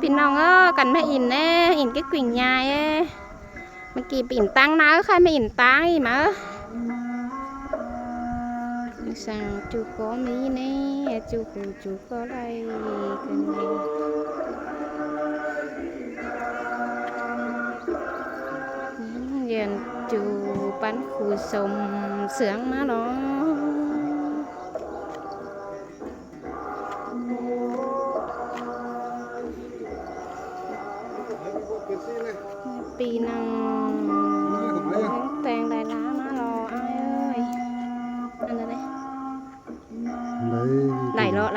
พี่น้องกันไม่อินเน่อินcái quỳnh nhai ấy mà kỳ bình tăng nào khai màอินtăng gì mà sang chú có mỹ nè chú có đây giờ chú bắn khu sông sướng má đóปีนังแตงได้ล้ามารอai ơiอันนั้นเลยไหลเลาะ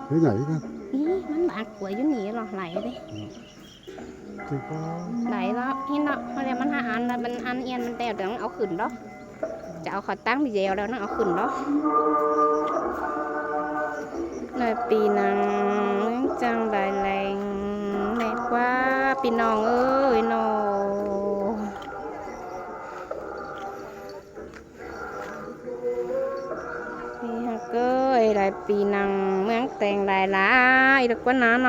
thế nhảy cơ อีมันบาดกว่าอยู่นี่หรอไหลดิไหลแล้วนี่เนาะเพราะอะไรมันหาอันแล้วมันอันเอียนมันแต่เดี๋ยวเอาขึ้นเนาะจะเอาขอตั้งไปเดียวแล้วนะเอาขึ้นเนาะในปีนังจังได้แรงแน่กว่าพี่น้องเอ้ยโนพี่ฮักเก้ยได้ปีนังเมืองแต่งได้หลายดอกว่าน้าโน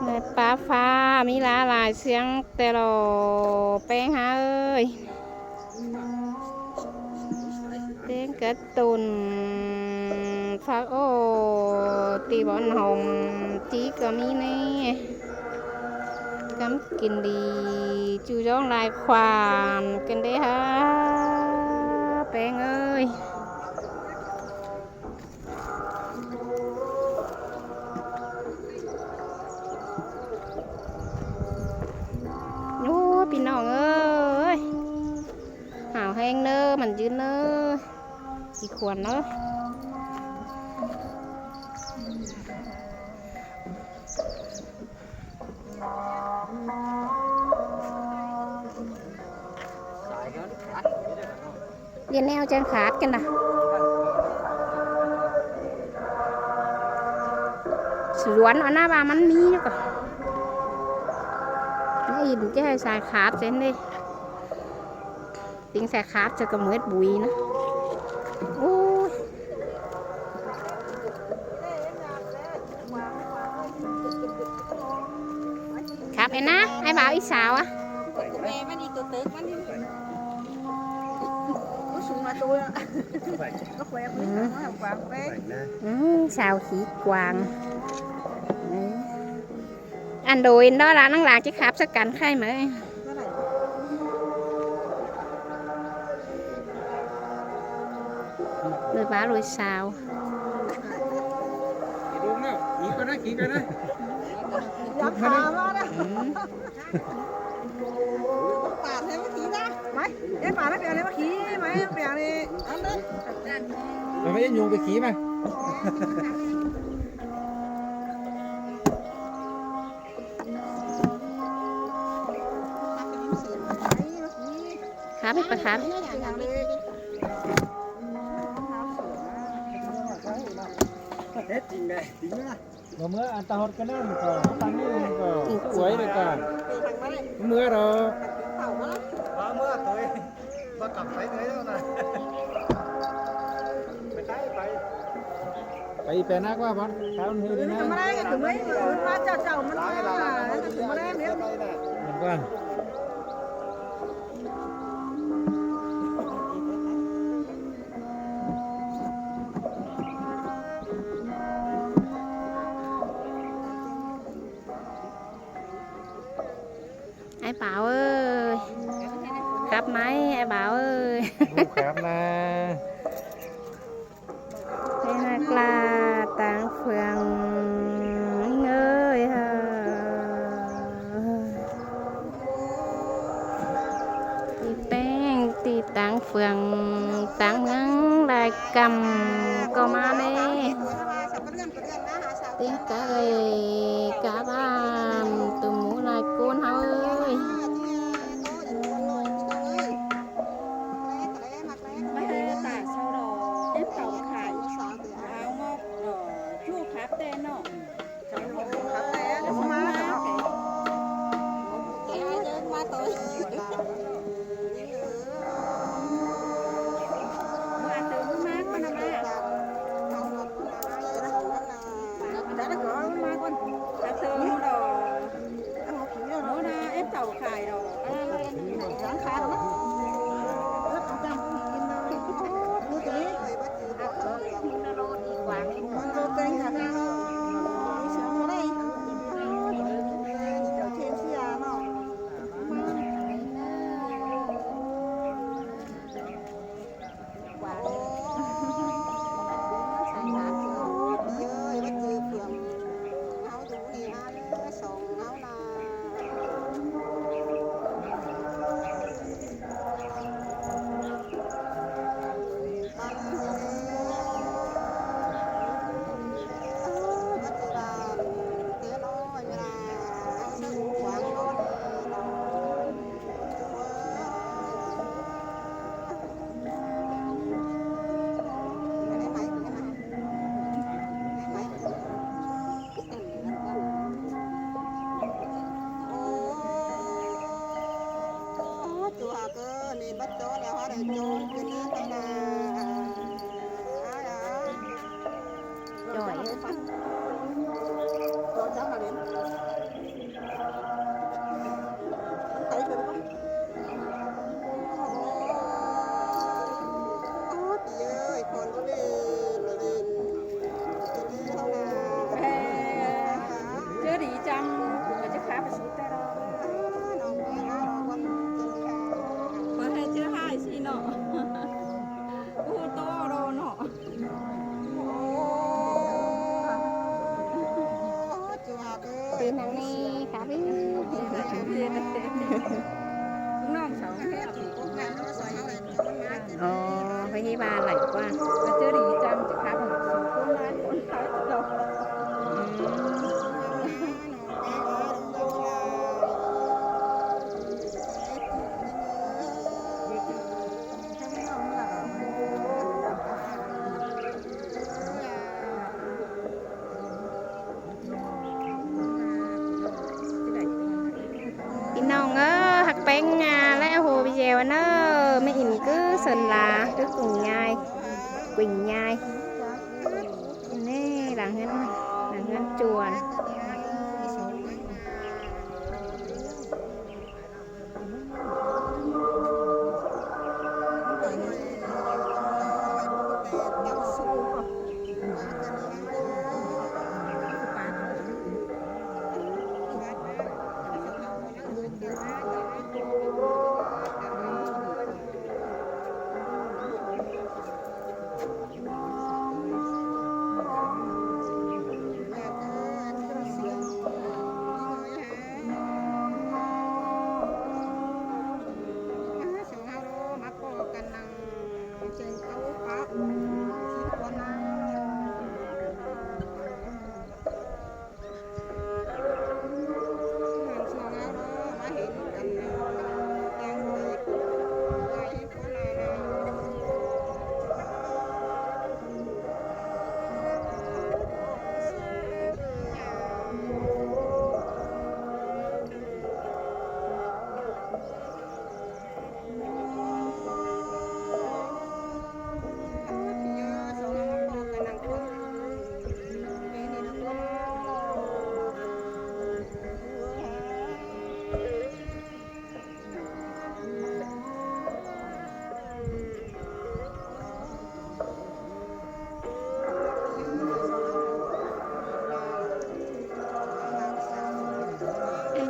ในป่าฟ้ามีหลายเสียงแต่เราแป้งหาเอ้ยเต้นกระตุนฟักโอตีบอลหอมจีก็มีนี่กำกินดีจูจ้องลายควานกันได้ฮะแป้งเอ้ยโอ้พี่น้องเอ้ยหาวแห้งเนอะมันยืนเนอะอีกขวดเนอะเรียนแนวจังขาดกันนะสวนอันน่าบามันมีอยู่ก่อนนี่อินจะให้สายขาดเส้นดิtiếng xe khác cho cái mướt bụi nữa ôi khác em á ai bảo ít sao á sao khí quàng anh đùi đó là nó là chiếc kháp sẽ cắn khai mà rồi bá rồi sao kỹ cái đấy bà thêm cái khí ra mấy em bà nó bèo lên cái khí mấy em bèo đi ăn đấy rồi phải nhung cái khí mà khá biết bà khá mà mưa ăn tao cái đó mà còn tăng đi còn cuối rồi còn mưa rồi mưa tới ba cặp thấy đấy đâu nàyไปเป็นนักว่าบอลเขาเฮ้ยนะมาได้ถึงไม่มาเจ้ามันมาถึงมาได้เนี่ยมันก่อนai bảo ơi cặp máy ai bảo ơi cặp là đây là tàng phường ơi thì beng thì tàng phường tàng ngắn lại cầm có má nè tiếng cả ba từ mũ lại côn ơi mà con thơm đồ nó ra ép tàu khải đồ dáng khá lắm rất là trăm nuôi cái con rô tên cả đi sướng nó đây đầu trên xe nó bắt chó là hóa đại chôn cái này cái là Rồi rồi cháu mà đến thấy chưa không? Chị ơi con có lên không là chưa đi chăng mà chắc khá phải xuống tay đâu chưa hai xí nọ ô tô đồ nọ tiền hàng này khá biết phải ba lạnh quá chưa đi chăng chắc khá phải xuống tay đâu nong hạt bánh lẽ hồ bây giờ nó mấy in cứ sần là cứ cùng nhai quỳnh nhai nè là ngân chuồn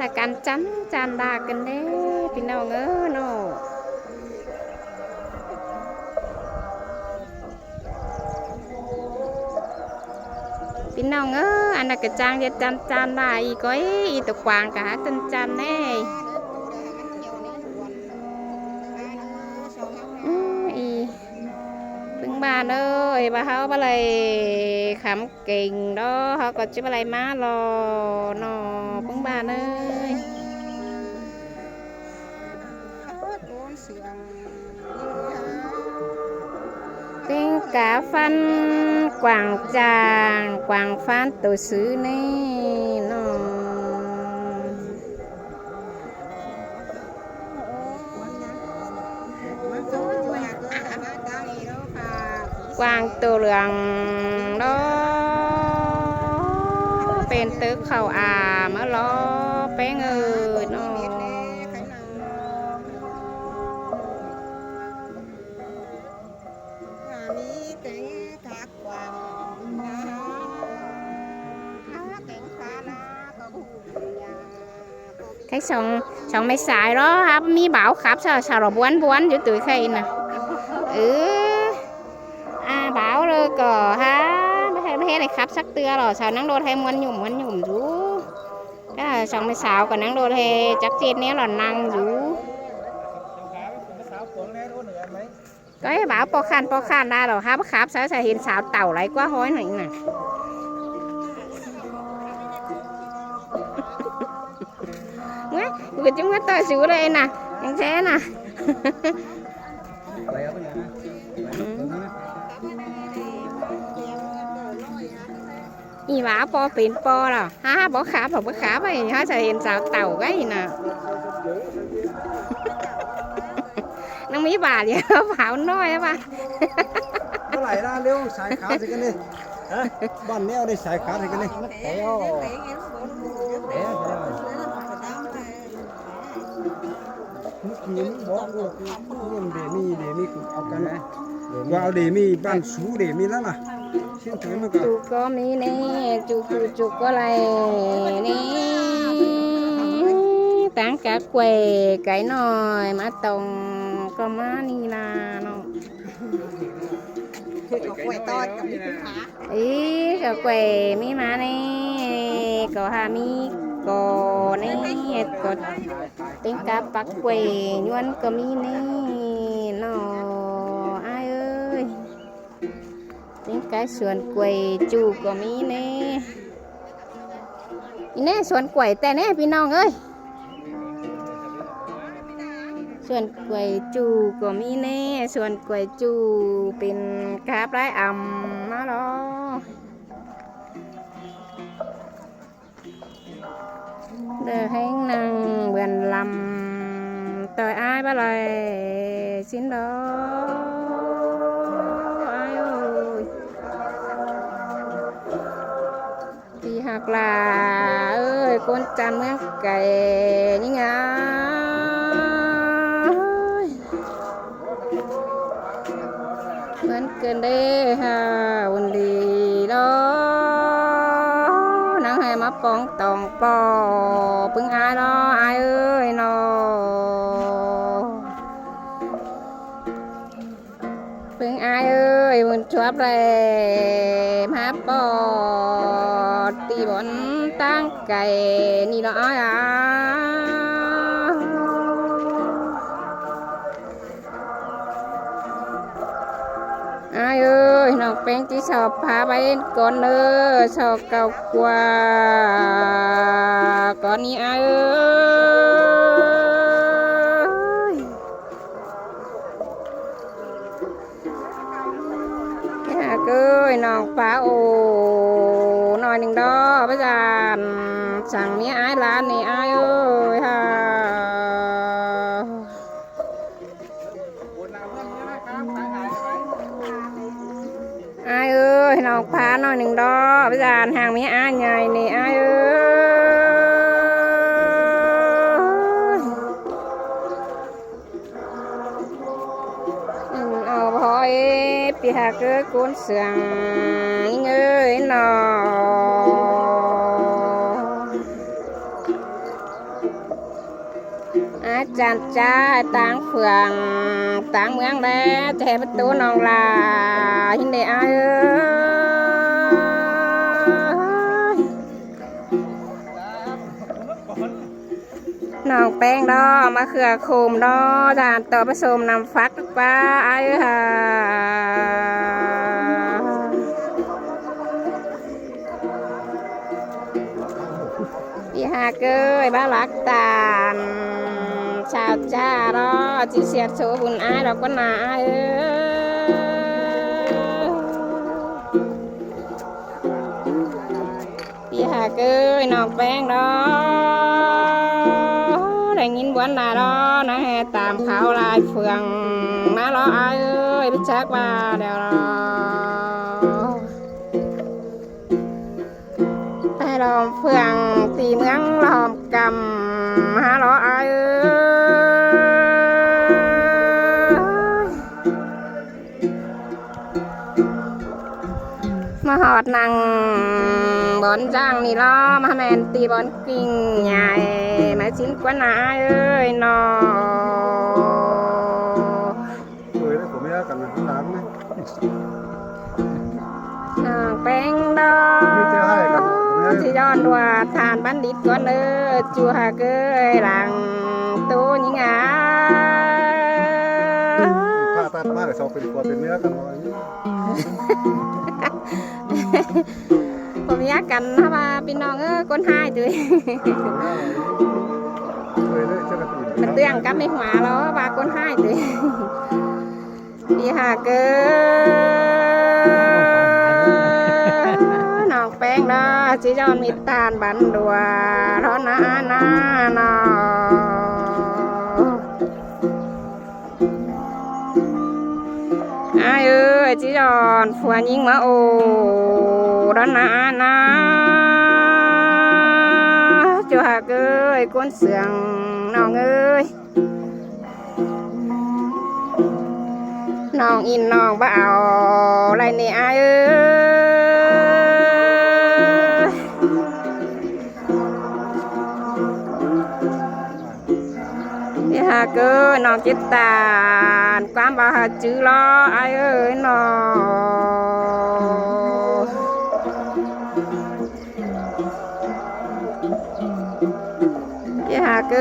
là can chắn chan đà cần đấyพี่น้องเอ้อเนาะพี่น้องเอ้ออันนั้นก็จางจะจานได้อีก้อยอีตะกวางกะจันแน่อีพึ่งบ้านเอ้ยบ้าเขาบ่เลยขำเก่งดอเขาก็จะบ่เลยมารอเนาะพึ่งบ้านเอ้ยtiếng cá phân quảng tràng quảng phan tổ sứ này nó quảng tổ lượng đó về นตึกเข้ามาล้อแป้งเอ้ยน้องcái sòng mày xài đó ha mi bảo khắp sao rồi buồn với tụi khi nè bảo rồi cờ ha mấy này khắp sắc tưa rồi sao nắng đôi thêm ngoan nhủm rú cái là sòng mày xào còn nắng đôi thêm chắc trên nếu là năng rú cái bảo po khan ra rồi ha bắt khắp sao hiện xào tàu lại quá hối này nè người chúng tôi xuống đây nè anh thế nè gì mà po pin po rồi ha bỏ khám ấy ha sẽ hiện sao tàu cái gì nè nó mấy bà vậy bảo nói á ba nó lại ra liêu xài khá thì cái này bọn neo đây xài khá thì cái này những bó để miเอากันนะว่าเอาเดมีบ้านสูเดมีแล้วล่ะเชื่อถือมันก็ chú có mi nè chú có lại nè tán cá què cái nồi má tông có má ni là nó ý có què mi má nè có hà mi có nè có tiếng cá bắt què nhuận có mi nè nó ai ơi tiếng cái sườn quầy chú có mi nè nè sườn quầyแต่nèพี่น้องเอ้ยส่วนกล้วยจูก็มีแน่ส่วนกล้วยจูเป็นคาบไร้อ่ำมาล้อเดินให้นั่งเบือนลำต่อยอ้ายบ้าเลยสิ้นดออ้ายโอ้ยที่หักลาเอ้ยคนจันเมืองไก่นี่ไงเหมือนเกินได้ฮะวันดีล้อนั่งให้มาปองตองปอปึงอายล้ออายเอ้ยนอปึงอายเอ้ยมันชอบเลยมาปอตีบอนตั้งไก่นี่ล้ออายai ơi nó bên chỉ sợ phá bên con ơi sợ cầu qua con đi ai ơi cái ơi nó phá ồ nói đừng đó bây giờ chẳng mấy ai là này ai ơi ha ai ơi nó phá nói đừng đó bây giờ hàng mấy ai nhảy này ai ơi nó hỏi bị hạ cứ cuốn sườn ơi nó chàng trai táng phường táng mương đá trẻ bắt tú nòng là hình đề ai ơi nòngแป้ง đó mà khừa khùm đó dàn tờ bắt xùm nằm phát qua ai ơi hà cơ ba lạc tàn chào cha đó chỉ xét số buồn ai đó con là ai ơi hà cơ nòngแป้ง đó để nhìn quán là đó nó hè tạm khảo lại phường má lo ai ơi biết chắc ba đều rồi ลอมเฟืองตีเมืองลอมกำหาล้ออายมาหอดนั่งบอนจ้างนี่ล้อมาแมนตีบอนกิ่งใหญ่มาชิ้นกว่านาเอ้ยนอสวยเลยผมไม่เอากันนะน้ำนะแป้งดอกที่ย้อนว่าทานบัณฑิตก่อนเด้อจัวเกยหลังตัวยิ่งอ่ะผ้าตัดมาเลยสองเป็นตัวเป็นเนื้อกันเลยผมอยากกันนะว่าพี่น้องคนหายด้วยมันเตือนกับไม่หัวแล้วว่าคนหายด้วยพี่หาเกยน้องแป้งดอกที่ย้อนมีตาลบันดัวร้อนนาหนออายเอ้ยจีจอนฝัวยิงมาโอ้ร้อนนาจัวเกยก้นเสียงน้องเอ้ยน้องอินน้องบ่เอาไรนี่อายเอ้ยพี่หาเกยน้องจิตตาความบ่าจื้อล้ออายเอ้ยน้องพี่หาเก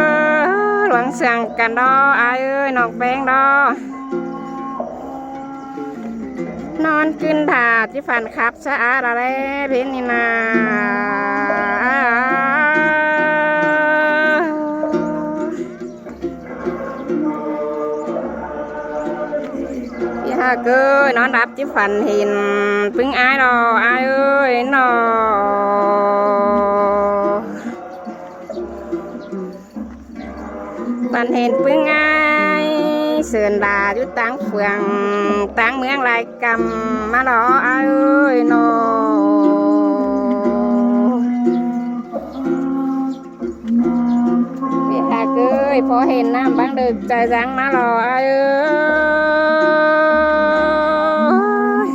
ยหวังสั่งกันดออายเอ้ยน้องแป้งดอนอนขึ้นถาดที่ฝันขับสะอาดอะไรเพ็นนี่นาถ้าเกิดนอนรับที่ฝันเห็นพึ่งอายดออายเอ้ยนอฝันเห็นพึ่งอายเสื่อนดาอยู่ตั้งเฟืองตั้งเมืองลายกำมาดออายเอ้ยนอพี่ถ้าเกิดพอเห็นน้ำบางดึกใจจังมาดออายเอ้ย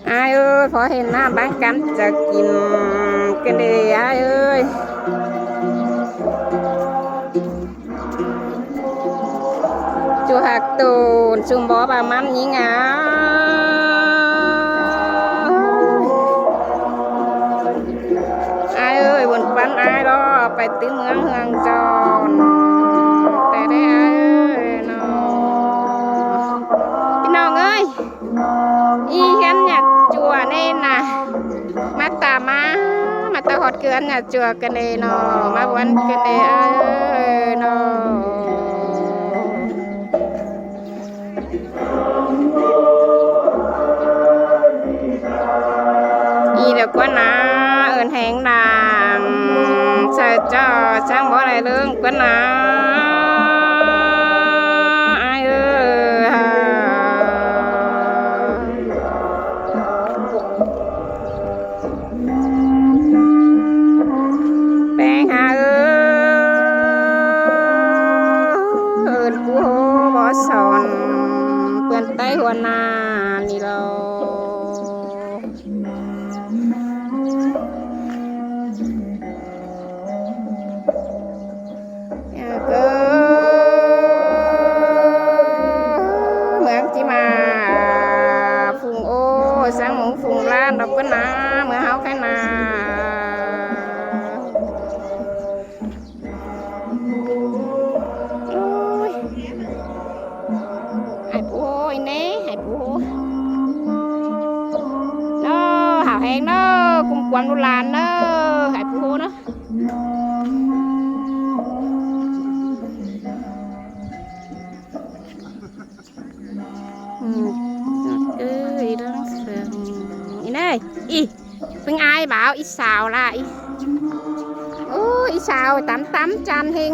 อายเอ้ยพอเห็นหน้าบ้านกันจะกินกันดีอายเอ้ยจูหักตูนซุ่มบ่บามันยิงอ่ะอายเอ้ยบนปันอายรอไปตื้อเมืองเฮืองจอนแต่ได้อายเอ้ยน้องพี่น้องเอ้ยอีเห็นเนี่ยจัวเน่นนะมาตาตาหอดเกลือนเนี่ยจัวกันเลยเนาะมาวันกันเลยเนาะอีเด็กกว่านาเอิญแหงนางใส่จอช่างบ่อะไรเรื่องกว่านาแป้งหาเอิญกูบ่สอนเปื้อนใต้หัวหน้านี่เราเมืองที่มาฟุงโอ้สังหมูฟุงล้านดอกก็นาเมื่อเฮาแค่นาไอ้ปูโอ้ยเน่ไอ้ปูเนาะหาแหงเนาะกุมกวางดูลานเนาะไอ้ปูเนาะอีดังเสียงอีเน่อีเป็นไอ้บ่าวอีสาวล่ะอีโอ้อีสาวตั้มจานเฮง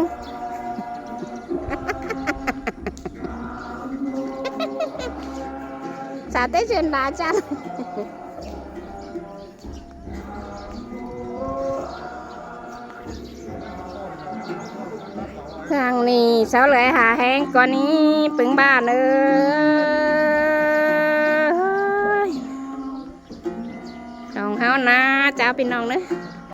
Xả Tết truyền đá chăn. Thằng này sao lại hà hẹn con ní bứng ba nữa. Còn háo na chàoพี่น้องnữa.